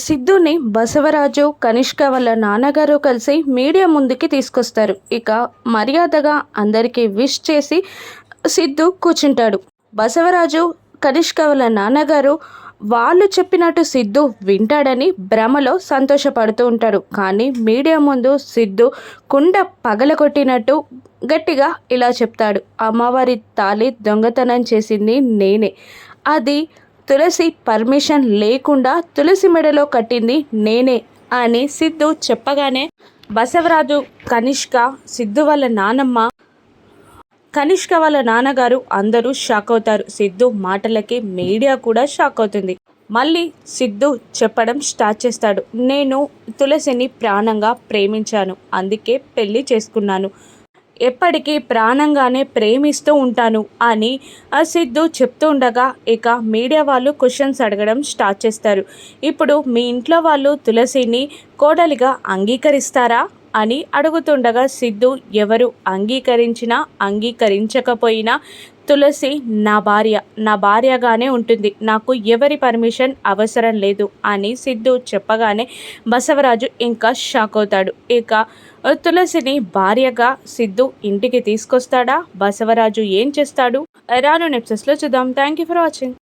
సిద్ధుని బసవరాజు, కనిష్క వాళ్ళ నాన్నగారు కలిసి మీడియా ముందుకి తీసుకొస్తారు. ఇక మర్యాదగా అందరికీ విష్ చేసి సిద్ధు కూర్చుంటాడు. బసవరాజు, కనిష్క వాళ్ళ నాన్నగారు వాళ్ళు చెప్పినట్టు సిద్ధు వింటాడని భ్రమలో సంతోషపడుతూ ఉంటారు. కానీ మీడియా ముందు సిద్ధు కుండ పగలగొట్టినట్టు గట్టిగా ఇలా చెప్తాడు. అమ్మవారి తాళి దొంగతనం చేసింది నేనే. అది తులసి పర్మిషన్ లేకుండా తులసి మెడలో కట్టింది నేనే అని సిద్ధు చెప్పగానే బసవరాజు, కనిష్క, సిద్ధు వాళ్ళ నానమ్మ, కనిష్క వాళ్ళ నాన్నగారు అందరూ షాక్ అవుతారు. సిద్ధు మాటలకి మీడియా కూడా షాక్ అవుతుంది. మళ్ళీ సిద్ధు చెప్పడం స్టార్ట్ చేస్తాడు. నేను తులసిని ప్రాణంగా ప్రేమించాను, అందుకే పెళ్లి చేసుకున్నాను, ఎప్పటికీ ప్రాణంగానే ప్రేమిస్తూ ఉంటాను అని సిద్ధు చెప్తూ ఉండగా ఇక మీడియా వాళ్ళు క్వశ్చన్స్ అడగడం స్టార్ట్ చేస్తారు. ఇప్పుడు మీ ఇంట్లో వాళ్ళు తులసిని కోడలిగా అంగీకరిస్తారా అని అడుగుతుండగా సిద్ధు ఎవరు అంగీకరించినా అంగీకరించకపోయినా తులసి నా భార్యగానే ఉంటుంది, నాకు ఎవరి పర్మిషన్ అవసరం లేదు అని సిద్ధు చెప్పగానే బసవరాజు ఇంకా షాక్ అవుతాడు. ఇక తులసిని భార్యగా సిద్ధు ఇంటికి తీసుకొస్తాడా, బసవరాజు ఏం చేస్తాడు రాను ఎపిసోడ్స్లో చూద్దాం. Thank you for watching.